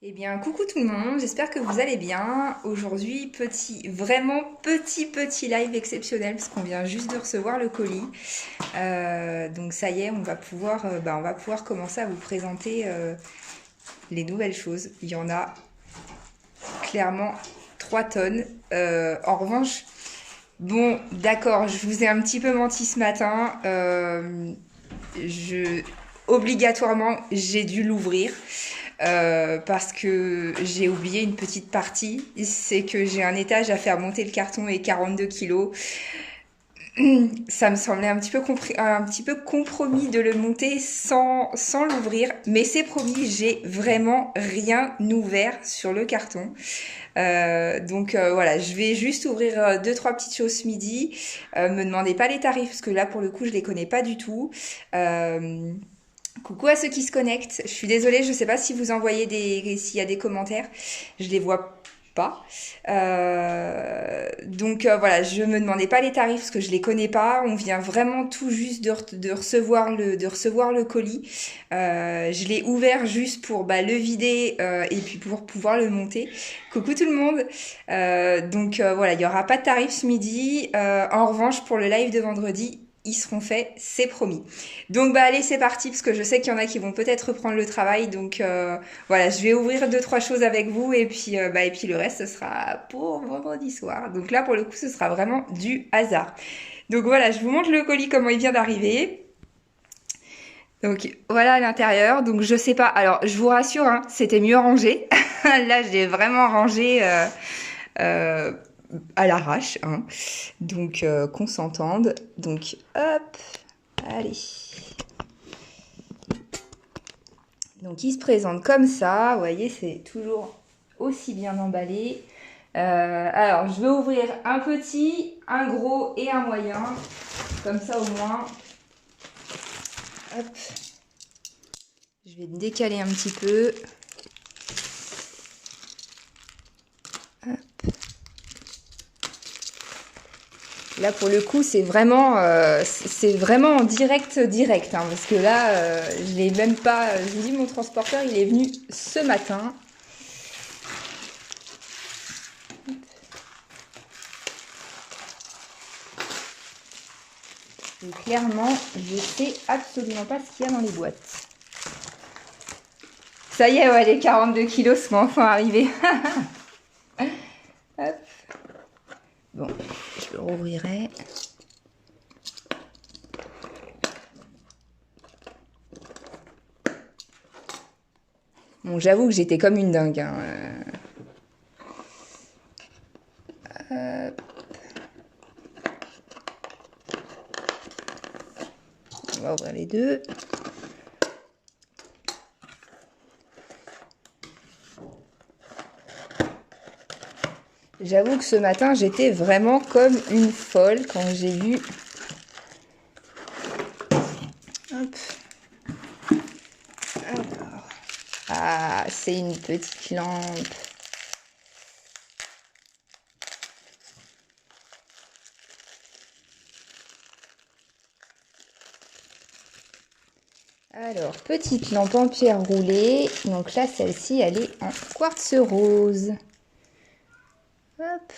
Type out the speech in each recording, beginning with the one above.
Eh bien, coucou tout le monde, j'espère que vous allez bien. Aujourd'hui, vraiment petit live exceptionnel parce qu'on vient juste de recevoir le colis. Donc ça y est, on va pouvoir commencer à vous présenter les nouvelles choses. Il y en a clairement 3 tonnes. En revanche, bon, d'accord, je vous ai un petit peu menti ce matin. Obligatoirement, j'ai dû l'ouvrir. Parce que j'ai oublié une petite partie, c'est que j'ai un étage à faire monter le carton et 42 kilos. Ça me semblait un petit peu compromis de le monter sans l'ouvrir, mais c'est promis, j'ai vraiment rien ouvert sur le carton. Voilà, je vais juste ouvrir deux trois petites choses ce midi. Me demandez pas les tarifs parce que là pour le coup je les connais pas du tout. Coucou à ceux qui se connectent. Je suis désolée, je sais pas si vous envoyez s'il y a des commentaires. Je les vois pas. Voilà, je me demandais pas les tarifs parce que je les connais pas. On vient vraiment tout juste de recevoir le colis. Je l'ai ouvert juste pour le vider et puis pour pouvoir le monter. Coucou tout le monde. Voilà, il y aura pas de tarifs ce midi. En revanche, pour le live de vendredi, ils seront faits, c'est promis. Donc allez, c'est parti parce que je sais qu'il y en a qui vont peut-être reprendre le travail. Voilà, je vais ouvrir deux trois choses avec vous et puis le reste ce sera pour vendredi soir. Donc là pour le coup, ce sera vraiment du hasard. Donc voilà, je vous montre le colis comment il vient d'arriver. Donc voilà à l'intérieur. Donc je sais pas. Alors je vous rassure, hein, c'était mieux rangé. Là, j'ai vraiment rangé à l'arrache, hein. Donc qu'on s'entende. Donc hop, allez. Donc il se présente comme ça, vous voyez, c'est toujours aussi bien emballé. Alors je vais ouvrir un petit, un gros et un moyen, comme ça au moins. Hop. Je vais me décaler un petit peu. Hop. Là pour le coup c'est vraiment en direct hein, parce que là je l'ai même pas. Je vous dis, mon transporteur il est venu ce matin. Et clairement je sais absolument pas ce qu'il y a dans les boîtes. Ça y est, ouais, les 42 kilos sont enfin arrivés. Hop. Bon, je le rouvrirai. Bon, j'avoue que j'étais comme une dingue, hein. On va ouvrir les deux. J'avoue que ce matin, j'étais vraiment comme une folle quand j'ai vu. Hop. Alors. Ah, c'est une petite lampe. Alors, petite lampe en pierre roulée. Donc là, celle-ci, elle est en quartz rose. Hop.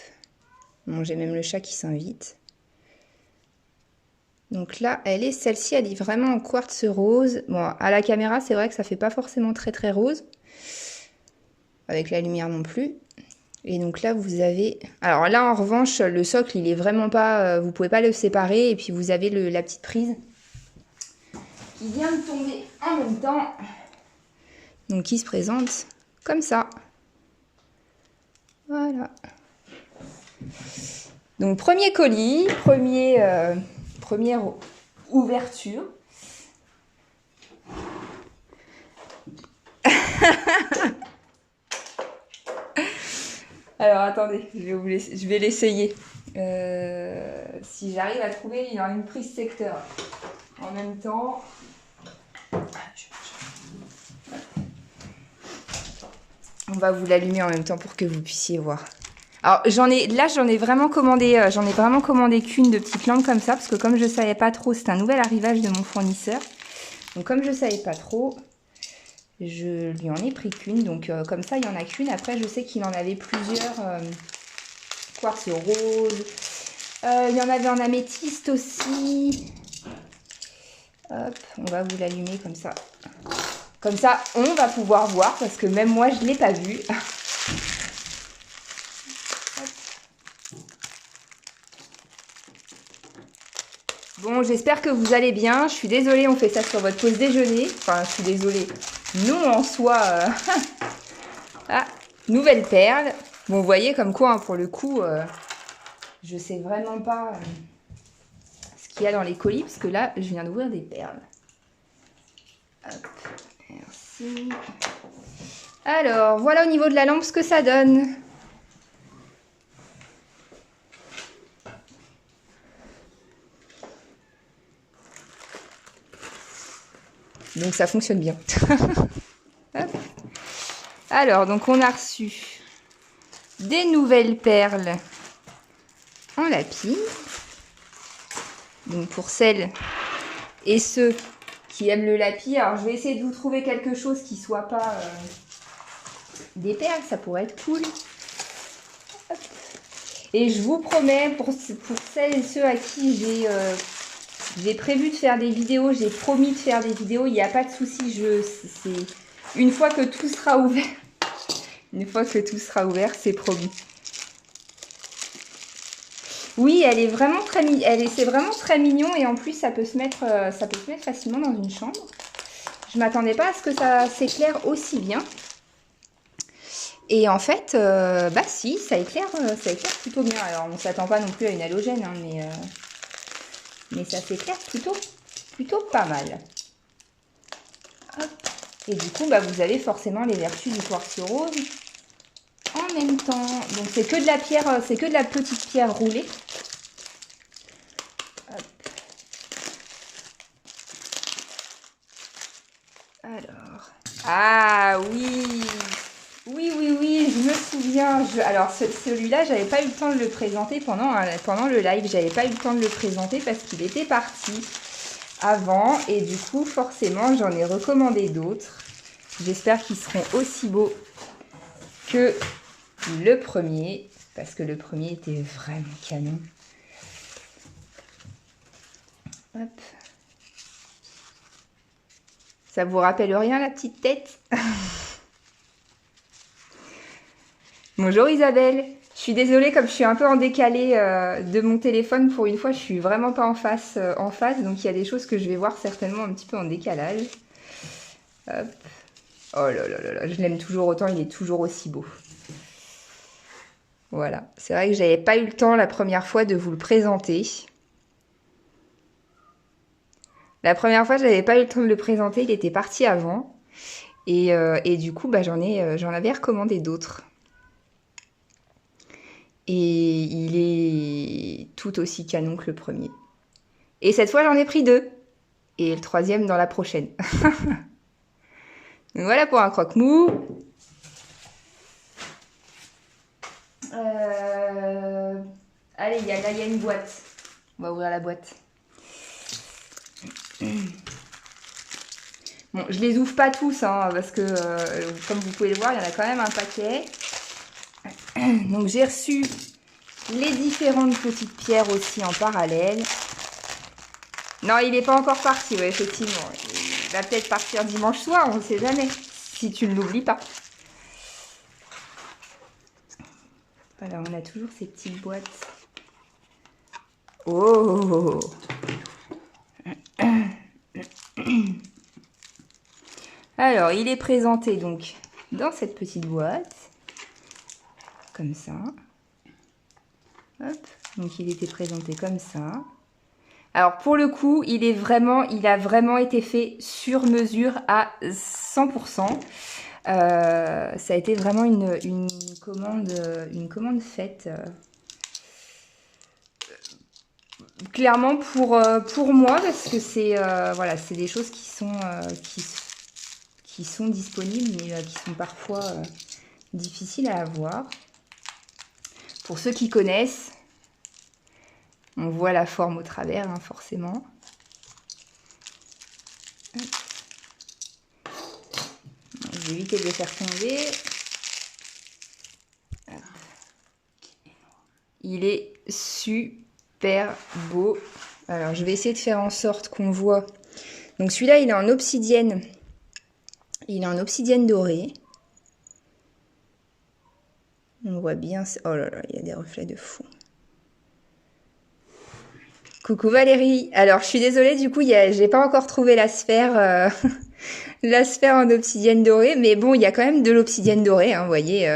Bon, j'ai même le chat qui s'invite. Donc là, celle-ci, elle est vraiment en quartz rose. Bon, à la caméra, c'est vrai que ça fait pas forcément très très rose. Avec la lumière non plus. Et donc là, vous avez... Alors là, en revanche, le socle, il est vraiment pas... vous pouvez pas le séparer. Et puis, vous avez la petite prise qui vient de tomber en même temps. Donc, qui se présente comme ça. Voilà. Donc, premier colis, première ouverture. Alors, attendez, je vais l'essayer. Si j'arrive à trouver une prise secteur. En même temps... On va vous l'allumer en même temps pour que vous puissiez voir. Alors j'en ai vraiment commandé qu'une de petites lampes comme ça parce que comme je savais pas trop, c'est un nouvel arrivage de mon fournisseur. Donc comme je savais pas trop, Je lui en ai pris qu'une, donc comme ça, il n'y en a qu'une. Après, je sais qu'il en avait plusieurs quartz rose. Il y en avait en améthyste aussi. Hop, on va vous l'allumer comme ça. Comme ça, on va pouvoir voir, parce que même moi, je ne l'ai pas vu. Bon, j'espère que vous allez bien. Je suis désolée, on fait ça sur votre pause déjeuner. Enfin, je suis désolée. Nous, en soi... Ah, nouvelle perle. Bon, vous voyez, comme quoi, hein, pour le coup, je sais vraiment pas ce qu'il y a dans les colis, parce que là, je viens d'ouvrir des perles. Hop, merci. Alors, voilà au niveau de la lampe ce que ça donne. Donc ça fonctionne bien. Alors, donc on a reçu des nouvelles perles en lapis. Donc pour celles et ceux qui aiment le lapis, alors je vais essayer de vous trouver quelque chose qui soit pas des perles, ça pourrait être cool. Hop. Et je vous promets, pour celles et ceux à qui j'ai prévu de faire des vidéos, j'ai promis de faire des vidéos, il n'y a pas de souci, c'est une fois que tout sera ouvert. Une fois que tout sera ouvert, c'est promis. Oui, elle est vraiment c'est vraiment très mignon et en plus ça peut se mettre facilement dans une chambre. Je m'attendais pas à ce que ça s'éclaire aussi bien. Et en fait, bah si, ça éclaire plutôt bien. Alors on s'attend pas non plus à une halogène, hein, mais ça s'éclaire plutôt pas mal. Hop. Et du coup, bah, vous avez forcément les vertus du quartz rose en même temps. Donc c'est que de la pierre, c'est que de la petite pierre roulée. Hop. Alors, ah oui, oui, je me souviens. Alors celui-là, j'avais pas eu le temps de le présenter pendant le live. J'avais pas eu le temps de le présenter parce qu'il était parti avant et du coup, forcément, j'en ai recommandé d'autres. J'espère qu'ils seront aussi beaux que le premier, parce que le premier était vraiment canon. Hop. Ça vous rappelle rien la petite tête? Bonjour Isabelle. Je suis désolée, comme je suis un peu en décalé de mon téléphone, pour une fois, je suis vraiment pas en face, donc il y a des choses que je vais voir certainement un petit peu en décalage. Hop. Oh là là là là, je l'aime toujours autant, il est toujours aussi beau. Voilà, c'est vrai que j'avais pas eu le temps la première fois de vous le présenter. La première fois, j'avais pas eu le temps de le présenter, il était parti avant. Et du coup, bah, j'en avais recommandé d'autres. Et il est tout aussi canon que le premier. Et cette fois, j'en ai pris 2. Et le troisième dans la prochaine. Donc voilà pour un croque-mou. Allez, là, il y a une boîte. On va ouvrir la boîte. Bon, je les ouvre pas tous, hein, parce que, comme vous pouvez le voir, il y en a quand même un paquet. Donc, j'ai reçu les différentes petites pierres aussi en parallèle. Non, il n'est pas encore parti, ouais, effectivement. Il va peut-être partir dimanche soir, on ne sait jamais, si tu ne l'oublies pas. Voilà, on a toujours ces petites boîtes. Oh! Alors, il est présenté donc dans cette petite boîte. Comme ça. Hop. Donc, il était présenté comme ça. Alors, pour le coup, il a vraiment été fait sur mesure à 100%. Ça a été vraiment une commande faite clairement pour moi, parce que c'est voilà, c'est des choses qui sont disponibles, mais qui sont parfois difficiles à avoir. Pour ceux qui connaissent, on voit la forme au travers, hein, forcément. je vais éviter de le faire tomber. Il est super beau. Alors, je vais essayer de faire en sorte qu'on voit. Donc, celui-là, il est en obsidienne. Il est en obsidienne dorée. On voit bien... Oh là là, il y a des reflets de fou. Coucou Valérie. Alors, je suis désolée, du coup, j'ai pas encore trouvé la sphère, la sphère en obsidienne dorée. Mais bon, il y a quand même de l'obsidienne dorée, hein, vous voyez.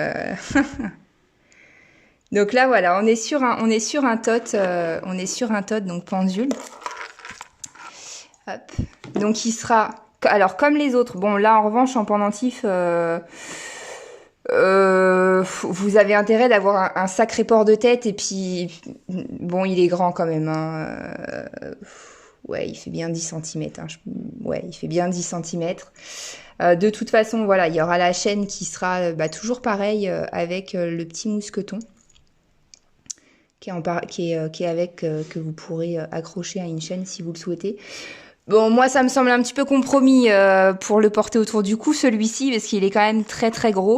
Donc là, voilà, on est sur un tot, donc pendule. Hop. Donc il sera, alors comme les autres. Bon, là en revanche en pendentif, vous avez intérêt d'avoir un sacré port de tête et puis bon, il est grand quand même. Hein. Ouais, il fait bien 10 cm. Hein. Ouais, il fait bien 10 cm. De toute façon, voilà, il y aura la chaîne qui sera toujours pareil avec le petit mousqueton. Qui est avec, que vous pourrez accrocher à une chaîne si vous le souhaitez. Bon, moi, ça me semble un petit peu compromis pour le porter autour du cou, celui-ci, parce qu'il est quand même très, très gros.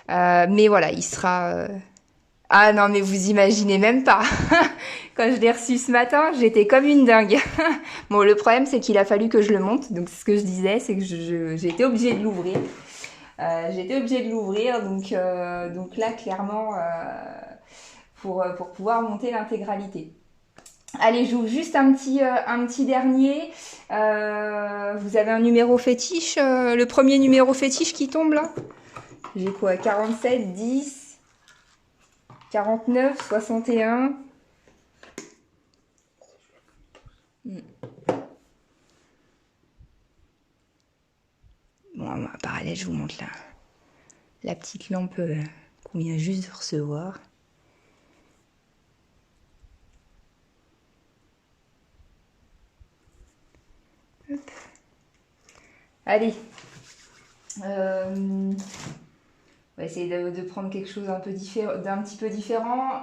Mais voilà, il sera... Ah non, mais vous imaginez même pas. Quand je l'ai reçu ce matin, j'étais comme une dingue. Bon, le problème, c'est qu'il a fallu que je le monte. Donc, ce que je disais, c'est que j'ai été obligée de l'ouvrir. Donc là, clairement... pour pouvoir monter l'intégralité. Allez, j'ouvre juste un petit dernier. Vous avez un numéro fétiche, le premier numéro fétiche qui tombe là. J'ai quoi? 47, 10, 49, 61. Bon, en parallèle, je vous montre la petite lampe qu'on vient juste de recevoir. Hop. Allez, on va essayer de prendre quelque chose d'un petit peu différent.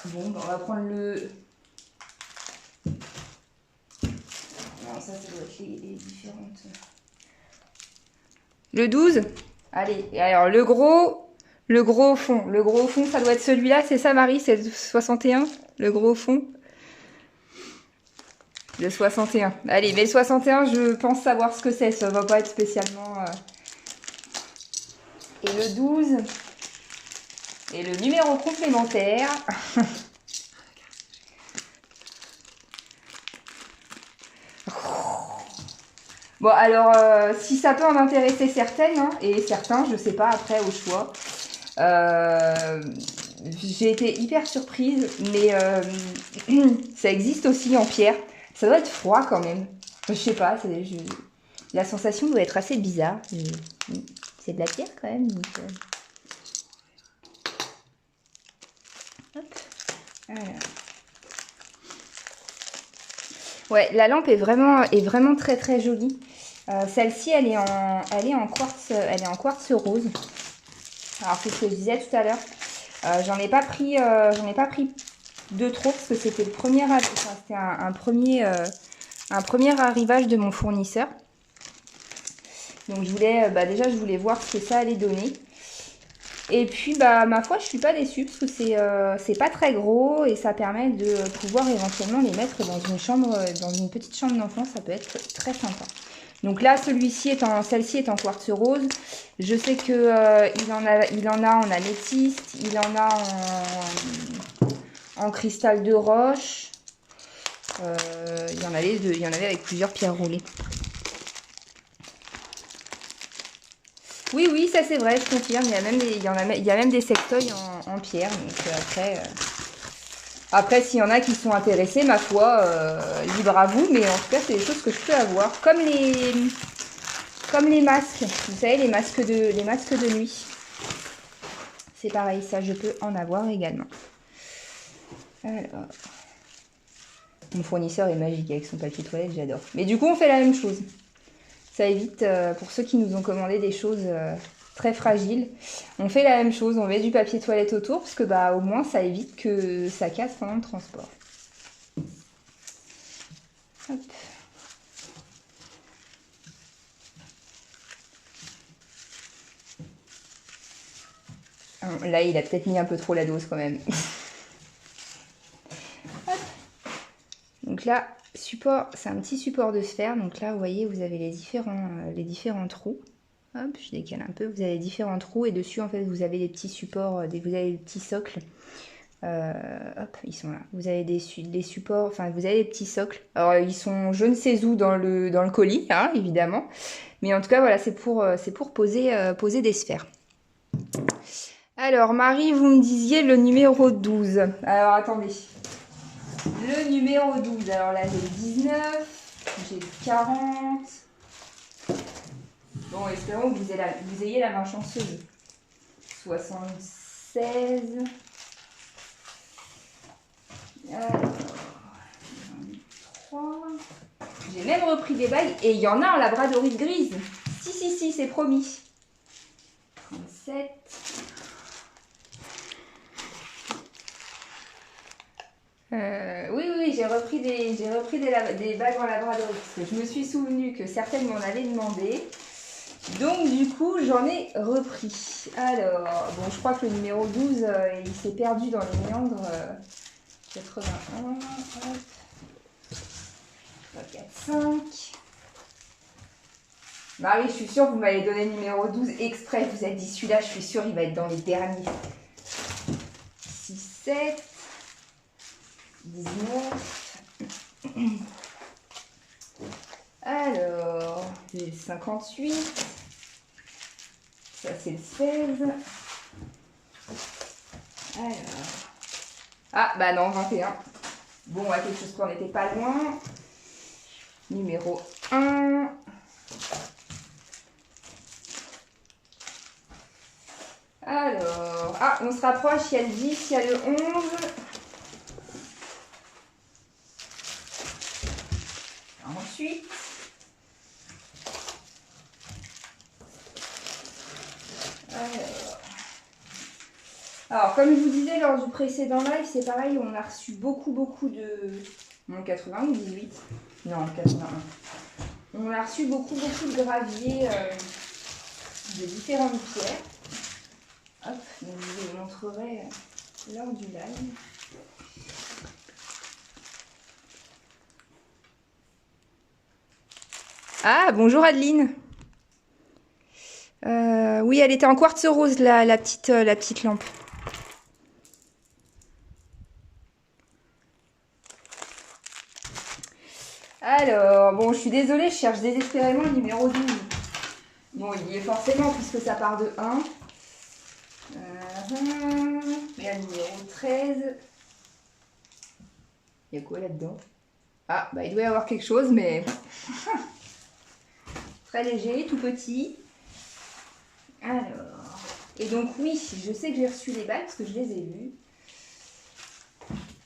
Bon, on va prendre le... Non, ça doit être les différentes... Le 12. Allez, et alors le gros au fond. Le gros au fond, ça doit être celui-là, c'est ça Marie? C'est le 61, le gros au fond? Le 61. Allez, mais le 61, je pense savoir ce que c'est. Ça va pas être spécialement... Et le 12. Et le numéro complémentaire. Bon, alors, si ça peut en intéresser certaines, hein, et certains, je sais pas, après, au choix. J'ai été hyper surprise, mais ça existe aussi en pierre. Ça doit être froid quand même. Je sais pas, la sensation doit être assez bizarre. C'est de la pierre quand même. Donc, hop. Voilà. Ouais, la lampe est vraiment très très jolie. Celle-ci, elle est en quartz rose. Alors c'est ce que je disais tout à l'heure. J'en ai pas pris de trop parce que c'était le premier, c'était un premier arrivage de mon fournisseur. Donc je voulais, déjà je voulais voir ce que ça allait donner. Et puis ma foi, je suis pas déçue parce que c'est pas très gros et ça permet de pouvoir éventuellement les mettre dans une chambre, dans une petite chambre d'enfant. Ça peut être très sympa. Donc là, celle-ci est en quartz rose. Je sais que il en a en améthyste, il en a en cristal de roche. Il y en avait avec plusieurs pierres roulées. Oui, ça c'est vrai, je confirme. Il y a même des sextoys en pierre. Donc après, s'il y en a qui sont intéressés, ma foi, libre à vous. Mais en tout cas, c'est des choses que je peux avoir. Comme les masques. Vous savez, les masques de nuit. C'est pareil, ça, je peux en avoir également. Alors. Mon fournisseur est magique avec son papier toilette, j'adore. Mais du coup, on fait la même chose. Ça évite, pour ceux qui nous ont commandé des choses très fragiles, on fait la même chose, on met du papier toilette autour, parce que au moins ça évite que ça casse pendant le transport. Hop. Là, il a peut-être mis un peu trop la dose quand même. Donc là, support, c'est un petit support de sphère. Donc là, vous voyez, vous avez les différents trous. Hop, je décale un peu. Vous avez différents trous et dessus, en fait, vous avez des petits supports, vous avez des petits socles. Hop, ils sont là. Vous avez des supports, enfin, vous avez des petits socles. Alors, ils sont je ne sais où dans le colis, hein, évidemment. Mais en tout cas, voilà, c'est pour poser des sphères. Alors, Marie, vous me disiez le numéro 12. Alors, attendez. Le numéro 12. Alors là, j'ai le 19, j'ai le 40. Bon, espérons que vous ayez la main chanceuse. 76. Alors, 23. J'ai même repris des bagues et il y en a en labradorite grise. Si, c'est promis. 37. Oui, j'ai repris des bagues en labradorite parce que je me suis souvenu que certaines m'en avaient demandé. Donc du coup, j'en ai repris. Alors, bon, je crois que le numéro 12, il s'est perdu dans les méandres. 81, hop. 3, 4, 5. Marie, je suis sûre que vous m'avez donné le numéro 12 exprès. Vous êtes dit celui-là, je suis sûre, il va être dans les derniers. 6, 7. 19. Alors, j'ai le 58. Ça, c'est le 16. Alors. Ah, bah non, 21. Bon, à quelque chose qu'on n'était pas loin. Numéro 1. Alors, ah, on se rapproche, il y a le 10, il y a le 11. Ensuite, alors, comme je vous disais lors du précédent live, c'est pareil, on a reçu beaucoup de... Non, 80 ou 18 ? Non, 81. On a reçu beaucoup de graviers de différentes pierres. Hop, donc je vous les montrerai lors du live. Ah, bonjour Adeline. Oui, elle était en quartz rose, la petite lampe. Alors, bon, je suis désolée, je cherche désespérément le numéro 12. Bon, il y est forcément, puisque ça part de 1. Il y a le numéro 13. Il y a quoi là-dedans? Ah, bah il doit y avoir quelque chose, mais... Très léger, tout petit. Alors... Et donc oui, je sais que j'ai reçu les bagues, parce que je les ai vues.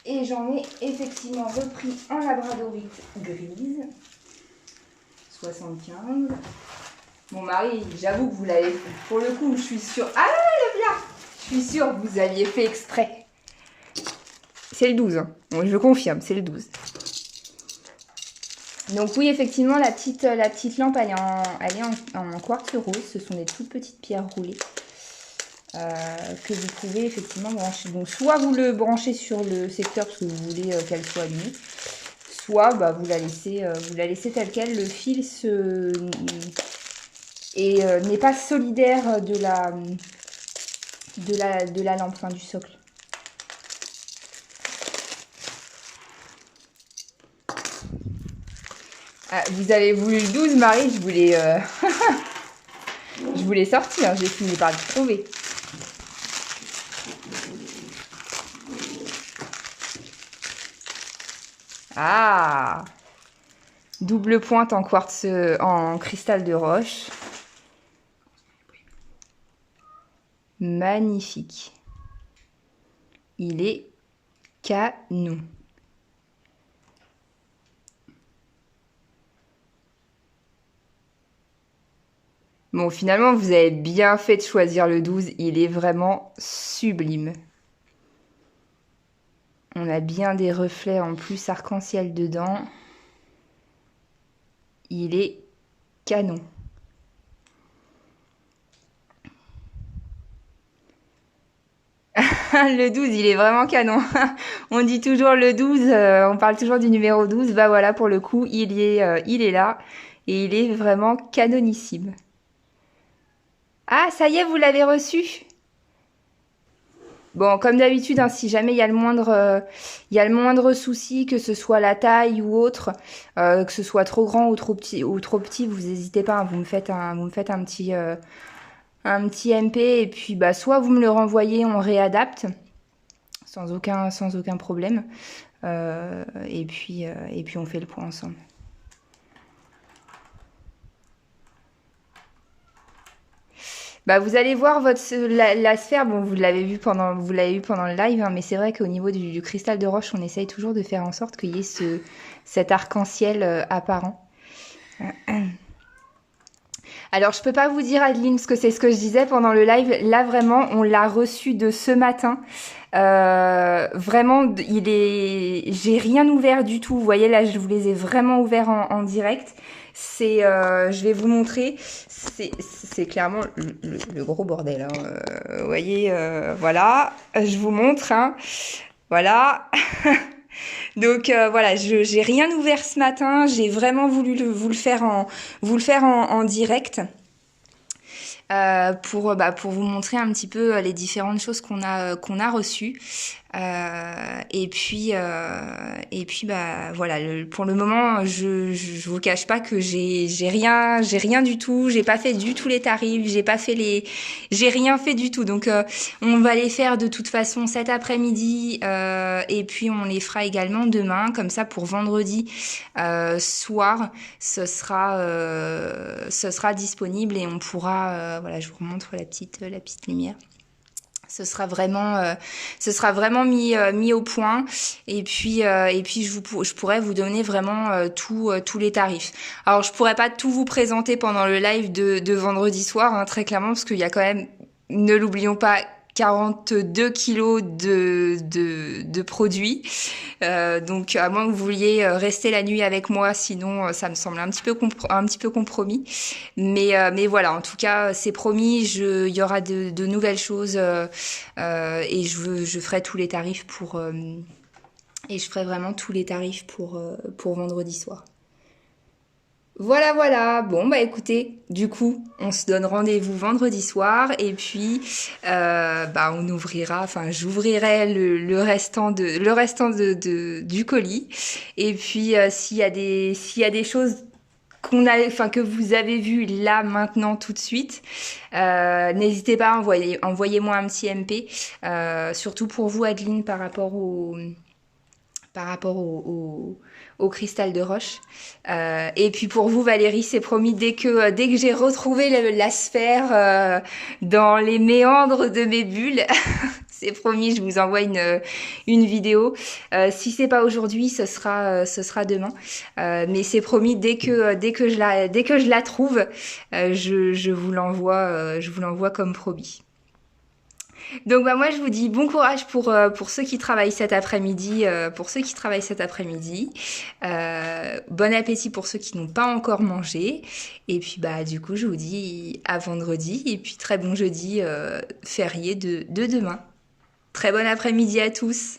Et j'en ai effectivement repris en labradorite grise. 75. Mon mari, j'avoue que vous l'avez fait. Pour le coup, je suis sûre... Ah, le plat! Je suis sûre que vous aviez fait exprès. C'est le 12. Hein. Bon, je confirme, c'est le 12. Donc oui, effectivement, la petite lampe, elle est en quartz rose. Ce sont des toutes petites pierres roulées que vous pouvez effectivement brancher. Donc soit vous le branchez sur le secteur parce que vous voulez qu'elle soit allumée, soit bah, vous la laissez telle quelle. Le fil n'est pas solidaire de la lampe, enfin, du socle. Ah, vous avez voulu le 12, Marie, je voulais sortir, j'ai fini par le trouver. Ah! Double pointe en quartz, en cristal de roche. Magnifique. Il est canon. Bon, finalement, vous avez bien fait de choisir le 12. Il est vraiment sublime. On a bien des reflets en plus arc-en-ciel dedans. Il est canon. Le 12, il est vraiment canon. On dit toujours le 12, on parle toujours du numéro 12. Bah voilà, pour le coup, il est là et il est vraiment canonissime. Ah, ça y est, vous l'avez reçu? Bon, comme d'habitude, hein, si jamais il y a le moindre souci, que ce soit la taille ou autre, que ce soit trop grand ou trop petit, vous n'hésitez pas, hein, vous me faites un petit MP et puis bah soit vous me le renvoyez, on réadapte sans aucun problème, et puis on fait le point ensemble. Bah, vous allez voir la sphère. Bon, vous l'avez vu pendant le live, hein, mais c'est vrai qu'au niveau du cristal de roche, on essaye toujours de faire en sorte qu'il y ait cet arc-en-ciel apparent. Alors, je peux pas vous dire, Adeline, parce que c'est ce que je disais pendant le live. Là, vraiment, on l'a reçu de ce matin. Vraiment, j'ai rien ouvert du tout. Vous voyez, là, je vous les ai vraiment ouverts en direct. Je vais vous montrer. C'est clairement le gros bordel. Hein. Vous voyez, voilà. Je vous montre. Hein. Voilà. Donc voilà, j'ai rien ouvert ce matin. J'ai vraiment voulu vous le faire en direct. Pour vous montrer un petit peu les différentes choses qu'on a reçues. Et puis bah voilà, pour le moment, je vous cache pas que j'ai rien du tout, j'ai pas fait du tout les tarifs, j'ai rien fait du tout. Donc on va les faire de toute façon cet après-midi, et puis on les fera également demain, comme ça pour vendredi soir, ce sera disponible et on pourra voilà, je vous remontre la petite lumière. Ce sera vraiment mis au point et puis je pourrais vous donner vraiment tous les tarifs. Alors je pourrais pas tout vous présenter pendant le live de vendredi soir, hein, très clairement, parce qu'il y a quand même, ne l'oublions pas, 42 kilos de produits. Donc à moins que vous vouliez rester la nuit avec moi, sinon ça me semble un petit peu compromis. Mais voilà, en tout cas c'est promis, il y aura de nouvelles choses, et je ferai tous les tarifs et je ferai vraiment tous les tarifs pour vendredi soir. Voilà. Bon, bah écoutez, du coup, on se donne rendez-vous vendredi soir et puis on ouvrira, enfin j'ouvrirai le restant du colis. Et puis s'il y a des choses que vous avez vues là maintenant tout de suite, n'hésitez pas à envoyez-moi un petit MP, surtout pour vous, Adeline, par rapport au cristal de roche. Et puis pour vous, Valérie, c'est promis, dès que j'ai retrouvé la sphère dans les méandres de mes bulles, c'est promis, je vous envoie une vidéo. Si c'est pas aujourd'hui, ce sera demain. Mais c'est promis, dès que je la trouve, je vous l'envoie comme promis. Donc moi je vous dis bon courage pour ceux qui travaillent cet après-midi, bon appétit pour ceux qui n'ont pas encore mangé, et puis du coup je vous dis à vendredi, et puis très bon jeudi férié de demain. Très bon après-midi à tous.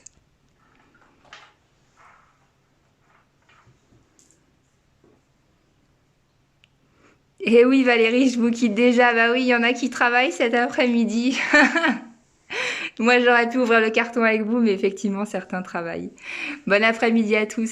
Et oui Valérie, je vous quitte déjà. Bah oui, il y en a qui travaillent cet après-midi. Moi, j'aurais pu ouvrir le carton avec vous, mais effectivement, certains travaillent. Bon après-midi à tous.